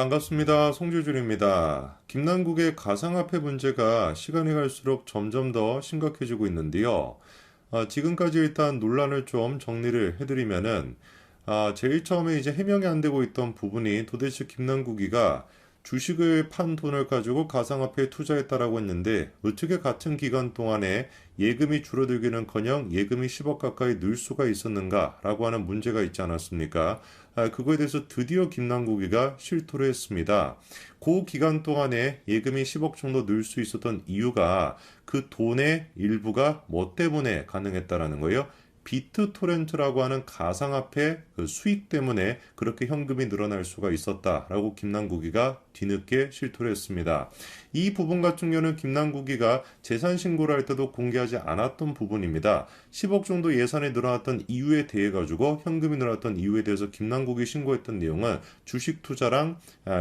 반갑습니다. 송주준입니다. 김남국의 가상화폐 문제가 시간이 갈수록 점점 더 심각해지고 있는데요. 지금까지 일단 논란을 좀 정리를 해드리면은, 제일 처음에 이제 해명이 안 되고 있던 부분이 도대체 김남국이가 주식을 판 돈을 가지고 가상화폐에 투자했다라고 했는데 어떻게 같은 기간 동안에 예금이 줄어들기는커녕 예금이 10억 가까이 늘 수가 있었는가라고 하는 문제가 있지 않았습니까? 그거에 대해서 드디어 김남국이가 실토를 했습니다. 그 기간 동안에 예금이 10억 정도 늘 수 있었던 이유가 그 돈의 일부가 뭐 때문에 가능했다라는 거예요. 비트토렌트라고 하는 가상화폐 그 수익 때문에 그렇게 현금이 늘어날 수가 있었다라고 김남국이가 뒤늦게 실토를 했습니다. 이 부분 같은 경우는 김남국이가 재산 신고를 할 때도 공개하지 않았던 부분입니다. 10억 정도 예산이 늘어났던 이유에 대해 가지고 현금이 늘어났던 이유에 대해서 김남국이 신고했던 내용은 주식 투자랑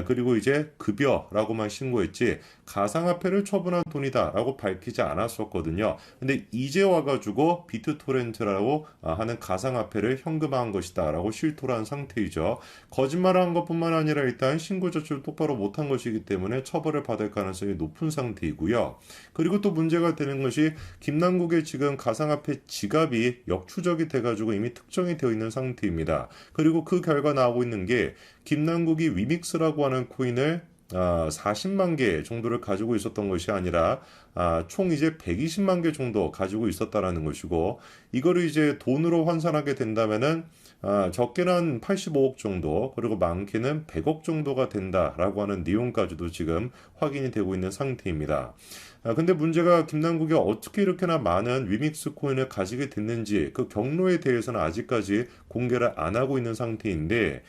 그리고 이제 급여라고만 신고했지 가상화폐를 처분한 돈이다라고 밝히지 않았었거든요. 근데 이제 와가지고 비트토렌트라고 하는 가상화폐를 현금화한 것이다라고 실토를 한 상태이죠. 거짓말을 한 것뿐만 아니라 일단 신고 자체를 똑바로 못한 것이기 때문에 처벌을 받을 가능성이 높은 상태이고요. 그리고 또 문제가 되는 것이 김남국의 지금 가상화폐 지갑이 역추적이 돼가지고 이미 특정이 되어 있는 상태입니다. 그리고 그 결과 나오고 있는 게 김남국이 위믹스라고 하는 코인을 40만 개 정도를 가지고 있었던 것이 아니라 총 이제 120만 개 정도 가지고 있었다라는 것이고 이거를 이제 돈으로 환산하게 된다면은 적게는 한 85억 정도 그리고 많게는 100억 정도가 된다라고 하는 내용까지도 지금 확인이 되고 있는 상태입니다. 근데 문제가 김남국이 어떻게 이렇게나 많은 위믹스 코인을 가지게 됐는지 그 경로에 대해서는 아직까지 공개를 안 하고 있는 상태인데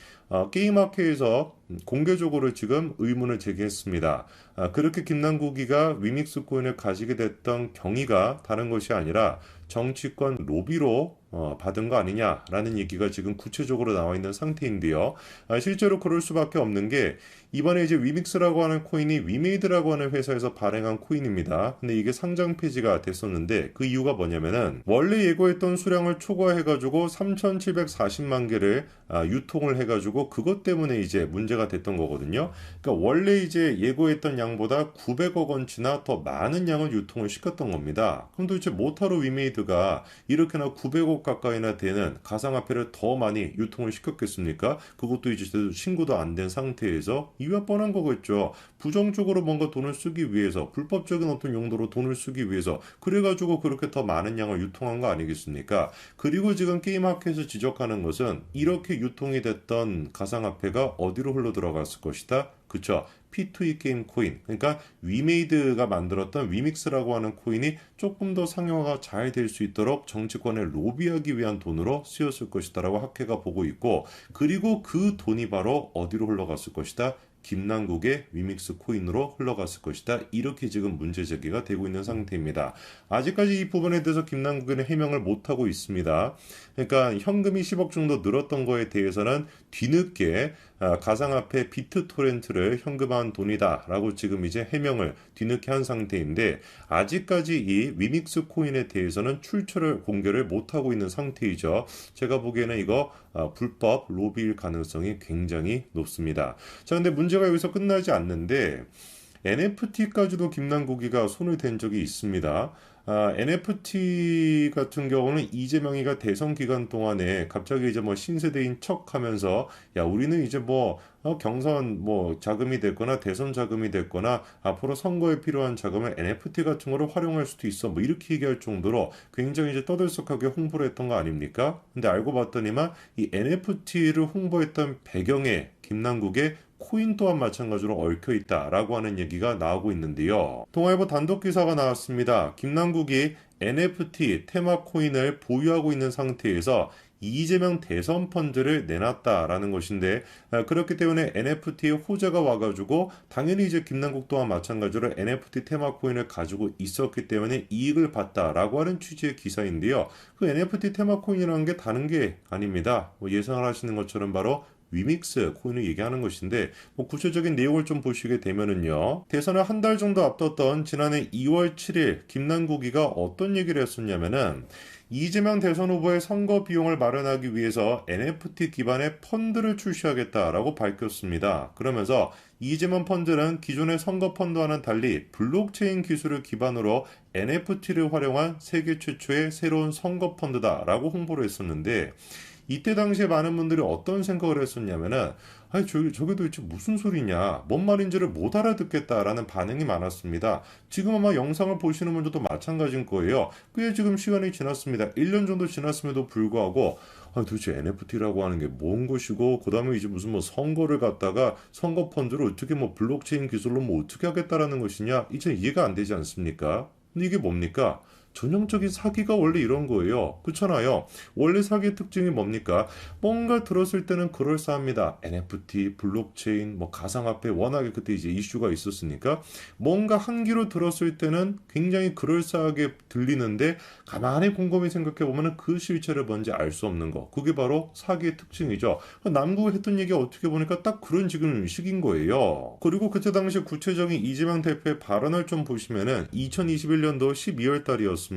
게임학회에서 공개적으로 지금 의문을 제기했습니다. 그렇게 김남국이가 위믹스 코인을 가지게 됐던 경위가 다른 것이 아니라 정치권 로비로 받은 거 아니냐라는 얘기가 지금 구체적으로 나와 있는 상태인데요. 실제로 그럴 수밖에 없는 게 이번에 이제 위믹스라고 하는 코인이 위메이드라고 하는 회사에서 발행한 코인입니다. 근데 이게 상장 폐지가 됐었는데 그 이유가 뭐냐면은 원래 예고했던 수량을 초과해가지고 3,740만 개를 유통을 해가지고 그것 때문에 이제 문제가 됐던 거거든요. 그러니까 원래 이제 예고했던 양보다 900억 원치나 더 많은 양을 유통을 시켰던 겁니다. 그럼 도대체 뭐하러 위메이드가 이렇게나 900억 가까이나 되는 가상화폐를 더 많이 유통을 시켰겠습니까? 그것도 이제 신고도 안 된 상태에서 이유가 뻔한 거겠죠. 부정적으로 뭔가 돈을 쓰기 위해서 불법적인 어떤 용도로 돈을 쓰기 위해서 그래가지고 그렇게 더 많은 양을 유통한 거 아니겠습니까? 그리고 지금 게임학회에서 지적하는 것은 이렇게 유통이 됐던 가상화폐가 어디로 흘러 들어갔을 것이다. 그쵸? P2E 게임 코인, 그러니까 위메이드가 만들었던 위믹스라고 하는 코인이 조금 더 상용화가 잘 될 수 있도록 정치권에 로비하기 위한 돈으로 쓰였을 것이다라고 학회가 보고 있고, 그리고 그 돈이 바로 어디로 흘러갔을 것이다. 김남국의 위믹스 코인으로 흘러갔을 것이다. 이렇게 지금 문제 제기가 되고 있는 상태입니다. 아직까지 이 부분에 대해서 김남국은 해명을 못하고 있습니다. 그러니까 현금이 10억 정도 늘었던 거에 대해서는 뒤늦게 가상화폐 비트토렌트를 현금화한 돈이다라고 지금 이제 해명을 뒤늦게 한 상태인데 아직까지 이 위믹스 코인에 대해서는 출처를 공개를 못하고 있는 상태이죠. 제가 보기에는 이거 불법 로비일 가능성이 굉장히 높습니다. 자, 근데 문제가 여기서 끝나지 않는데 NFT까지도 김남국이가 손을 댄 적이 있습니다. NFT 같은 경우는 이재명이가 대선 기간 동안에 갑자기 이제 뭐 신세대인 척 하면서 야, 우리는 이제 뭐 경선 뭐 자금이 됐거나 대선 자금이 됐거나 앞으로 선거에 필요한 자금을 NFT 같은 거로 활용할 수도 있어. 뭐 이렇게 얘기할 정도로 굉장히 이제 떠들썩하게 홍보를 했던 거 아닙니까? 근데 알고 봤더니만 이 NFT를 홍보했던 배경에 김남국의 코인 또한 마찬가지로 얽혀 있다라고 하는 얘기가 나오고 있는데요. 동아일보 단독 기사가 나왔습니다. 김남국이 NFT 테마 코인을 보유하고 있는 상태에서 이재명 대선 펀드를 내놨다라는 것인데 그렇기 때문에 NFT에 호재가 와가지고 당연히 이제 김남국 또한 마찬가지로 NFT 테마 코인을 가지고 있었기 때문에 이익을 봤다라고 하는 취지의 기사인데요. 그 NFT 테마 코인이라는 게 다른 게 아닙니다. 뭐 예상을 하시는 것처럼 바로 위믹스 코인을 얘기하는 것인데 뭐 구체적인 내용을 좀 보시게 되면은요. 대선을 한 달 정도 앞뒀던 지난해 2월 7일 김남국이가 어떤 얘기를 했었냐면은 이재명 대선 후보의 선거 비용을 마련하기 위해서 NFT 기반의 펀드를 출시하겠다라고 밝혔습니다. 그러면서 이재명 펀드는 기존의 선거 펀드와는 달리 블록체인 기술을 기반으로 NFT를 활용한 세계 최초의 새로운 선거 펀드다라고 홍보를 했었는데 이때 당시에 많은 분들이 어떤 생각을 했었냐면은 아니 저게 도대체 무슨 소리냐 뭔 말인지를 못 알아듣겠다라는 반응이 많았습니다. 지금 아마 영상을 보시는 분들도 마찬가지인 거예요. 꽤 지금 시간이 지났습니다. 1년 정도 지났음에도 불구하고 도대체 NFT라고 하는 게 뭔 것이고 그 다음에 이제 무슨 뭐 선거를 갖다가 선거 펀드를 어떻게 뭐 블록체인 기술로 뭐 어떻게 하겠다라는 것이냐 이제 이해가 안 되지 않습니까? 근데 이게 뭡니까? 전형적인 사기가 원래 이런 거예요. 그렇잖아요. 원래 사기의 특징이 뭡니까? 뭔가 들었을 때는 그럴싸합니다. NFT, 블록체인, 뭐 가상화폐 워낙에 그때 이제 이슈가 있었으니까 뭔가 한 귀로 들었을 때는 굉장히 그럴싸하게 들리는데 가만히 곰곰이 생각해 보면은 그 실체를 뭔지 알 수 없는 거. 그게 바로 사기의 특징이죠. 남국이 했던 얘기가 어떻게 보니까 딱 그런 지금 시기인 거예요. 그리고 그때 당시 구체적인 이재명 대표의 발언을 좀 보시면은 2021년도 12월 달이었습니다.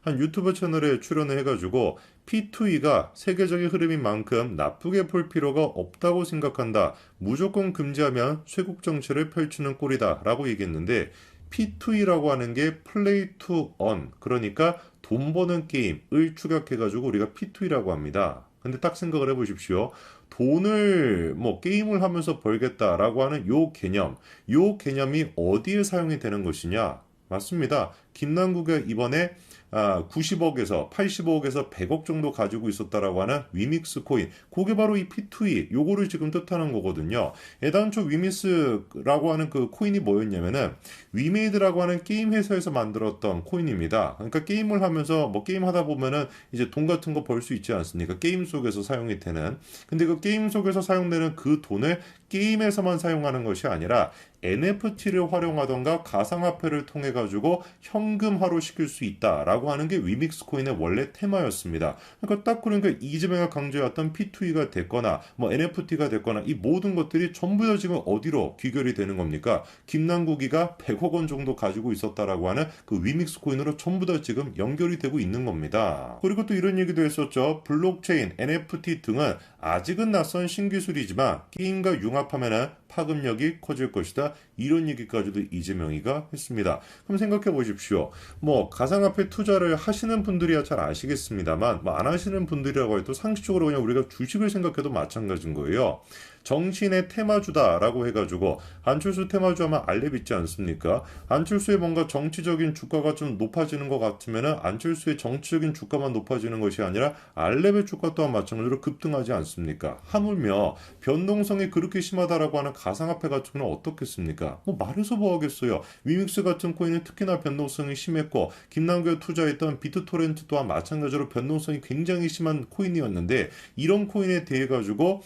한 유튜브 채널에 출연을 해가지고 P2E가 세계적인 흐름인 만큼 나쁘게 볼 필요가 없다고 생각한다. 무조건 금지하면 쇄국 정치를 펼치는 꼴이다 라고 얘기했는데 P2E라고 하는 게 Play to Earn 그러니까 돈 버는 게임을 축약해가지고 우리가 P2E라고 합니다. 근데 딱 생각을 해보십시오. 돈을 뭐 게임을 하면서 벌겠다라고 하는 요 개념이 어디에 사용이 되는 것이냐? 맞습니다. 김남국이 이번에 90억에서 85억에서 100억 정도 가지고 있었다라고 하는 위믹스 코인. 그게 바로 이 P2E 요거를 지금 뜻하는 거거든요. 애당초 위믹스라고 하는 그 코인이 뭐였냐면은 위메이드라고 하는 게임 회사에서 만들었던 코인입니다. 그러니까 게임을 하면서 뭐 게임 하다 보면은 이제 돈 같은 거 벌 수 있지 않습니까? 게임 속에서 사용이 되는. 근데 그 게임 속에서 사용되는 그 돈을 게임에서만 사용하는 것이 아니라 NFT를 활용하던가 가상화폐를 통해 가지고 현금화로 시킬 수 있다라고 하는 게 위믹스 코인의 원래 테마였습니다. 그러니까 딱 그러니까 이재명이 강조해왔던 P2E가 됐거나 뭐 NFT가 됐거나 이 모든 것들이 전부 다 지금 어디로 귀결이 되는 겁니까? 김남국이가 100억 원 정도 가지고 있었다라고 하는 그 위믹스 코인으로 전부 다 지금 연결이 되고 있는 겁니다. 그리고 또 이런 얘기도 했었죠. 블록체인, NFT 등은 아직은 낯선 신기술이지만 게임과 융합하면은 파급력이 커질 것이다. 이런 얘기까지도 이재명이가 했습니다. 그럼 생각해 보십시오. 뭐 가상화폐 투자를 하시는 분들이야 잘 아시겠습니다만 뭐 안 하시는 분들이라고 해도 상식적으로 그냥 우리가 주식을 생각해도 마찬가지인 거예요. 정치인의 테마주다라고 해가지고 안철수 테마주 하면 알렙 있지 않습니까? 안철수의 뭔가 정치적인 주가가 좀 높아지는 것 같으면은 안철수의 정치적인 주가만 높아지는 것이 아니라 알렙의 주가 또한 마찬가지로 급등하지 않습니까? 하물며 변동성이 그렇게 심하다라고 하는 가상화폐 같은 건 어떻겠습니까? 뭐 말해서 뭐 하겠어요. 위믹스 같은 코인은 특히나 변동성이 심했고 김남규가 투자했던 비트토렌트 또한 마찬가지로 변동성이 굉장히 심한 코인이었는데 이런 코인에 대해 가지고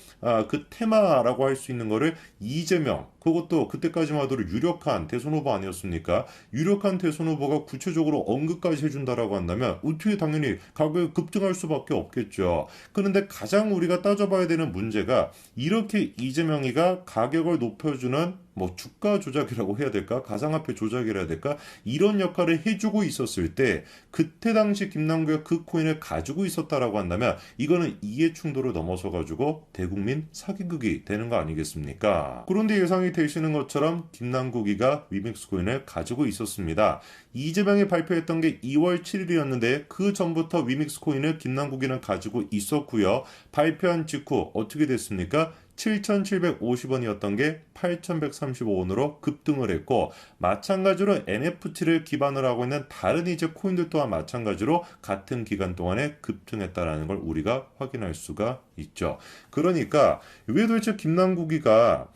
그 테마라고 할 수 있는 거를 이재명 그것도 그때까지만 하더라도 유력한 대선 후보 아니었습니까? 유력한 대선 후보가 구체적으로 언급까지 해준다라고 한다면 어떻게 당연히 가격이 급등할 수밖에 없겠죠. 그런데 가장 우리가 따져봐야 되는 문제가 이렇게 이재명이가 가격을 높여주는 뭐 주가 조작이라고 해야 될까? 가상화폐 조작이라 해야 될까? 이런 역할을 해주고 있었을 때 그때 당시 김남규가 그 코인을 가지고 있었다라고 한다면 이거는 이해 충돌을 넘어서 가지고 대국민 사기극이 되는 거 아니겠습니까? 그런데 예상이 되시는 것처럼 김남국이가 위믹스 코인을 가지고 있었습니다. 이재명이 발표했던 게 2월 7일이었는데 그 전부터 위믹스 코인을 김남국이는 가지고 있었고요. 발표한 직후 어떻게 됐습니까? 7,750원이었던 게 8,135원으로 급등을 했고 마찬가지로 NFT를 기반으로 하고 있는 다른 이제 코인들 또한 마찬가지로 같은 기간 동안에 급등했다라는 걸 우리가 확인할 수가 있죠. 그러니까 왜 도대체 김남국이가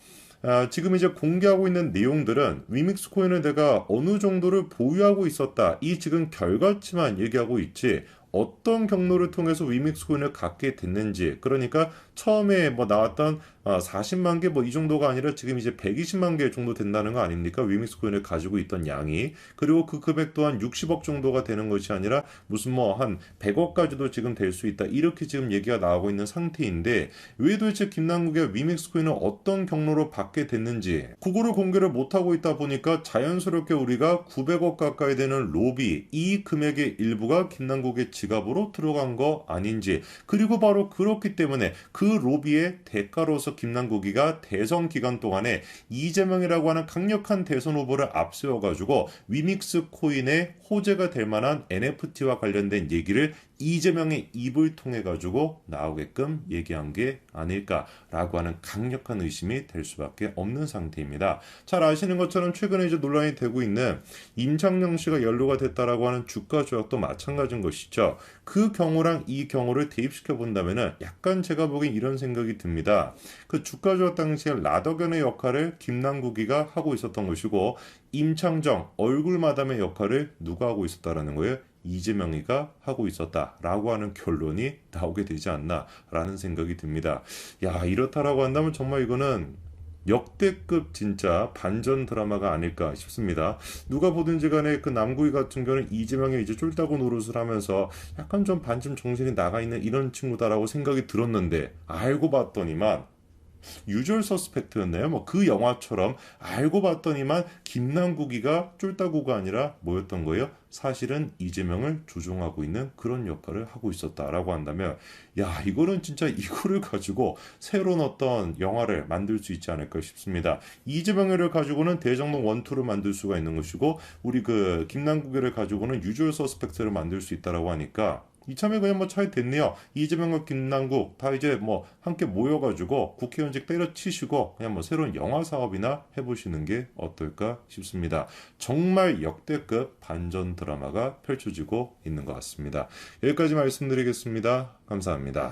지금 이제 공개하고 있는 내용들은 위믹스 코인을 내가 어느 정도를 보유하고 있었다. 이 지금 결과치만 얘기하고 있지. 어떤 경로를 통해서 위믹스 코인을 갖게 됐는지 그러니까 처음에 뭐 나왔던 40만 개 뭐 이 정도가 아니라 지금 이제 120만 개 정도 된다는 거 아닙니까? 위믹스 코인을 가지고 있던 양이. 그리고 그 금액 또한 60억 정도가 되는 것이 아니라 무슨 뭐 한 100억까지도 지금 될 수 있다. 이렇게 지금 얘기가 나오고 있는 상태인데 왜 도대체 김남국의 위믹스 코인을 어떤 경로로 받게 됐는지 그거를 공개를 못하고 있다 보니까 자연스럽게 우리가 900억 가까이 되는 로비 이 금액의 일부가 김남국의 지갑으로 들어간 거 아닌지 그리고 바로 그렇기 때문에 그 로비의 대가로서 김남국이가 대선 기간 동안에 이재명이라고 하는 강력한 대선 후보를 앞세워가지고 위믹스 코인의 호재가 될 만한 NFT와 관련된 얘기를 이재명의 입을 통해 가지고 나오게끔 얘기한 게 아닐까라고 하는 강력한 의심이 될 수밖에 없는 상태입니다. 잘 아시는 것처럼 최근에 이제 논란이 되고 있는 임창영 씨가 연루가 됐다라고 하는 주가 조작도 마찬가지인 것이죠. 그 경우랑 이 경우를 대입시켜 본다면은 약간 제가 보기엔 이런 생각이 듭니다. 그 주가 조작 당시에 라더견의 역할을 김남국이가 하고 있었던 것이고 임창정 얼굴 마담의 역할을 누가 하고 있었다라는 거예요? 이재명이가 하고 있었다라고 하는 결론이 나오게 되지 않나라는 생각이 듭니다. 야, 이렇다라고 한다면 정말 이거는 역대급 진짜 반전 드라마가 아닐까 싶습니다. 누가 보든지 간에 그 남구이 같은 경우는 이재명이 이제 쫄따구 노릇을 하면서 약간 좀 반쯤 정신이 나가 있는 이런 친구다라고 생각이 들었는데 알고 봤더니만 유주얼 서스펙트였나요? 뭐 그 영화처럼 알고 봤더니만 김남국이가 쫄따구가 아니라 뭐였던 거예요? 사실은 이재명을 조종하고 있는 그런 역할을 하고 있었다라고 한다면 야 이거는 진짜 이거를 가지고 새로운 어떤 영화를 만들 수 있지 않을까 싶습니다. 이재명을 가지고는 대장동 1, 2를 만들 수가 있는 것이고 우리 그 김남국이를 가지고는 유주얼 서스펙트를 만들 수 있다라고 하니까 이참에 그냥 뭐 잘 됐네요. 이재명과 김남국 다 이제 뭐 함께 모여가지고 국회의원직 때려치시고 그냥 뭐 새로운 영화 사업이나 해보시는 게 어떨까 싶습니다. 정말 역대급 반전 드라마가 펼쳐지고 있는 것 같습니다. 여기까지 말씀드리겠습니다. 감사합니다.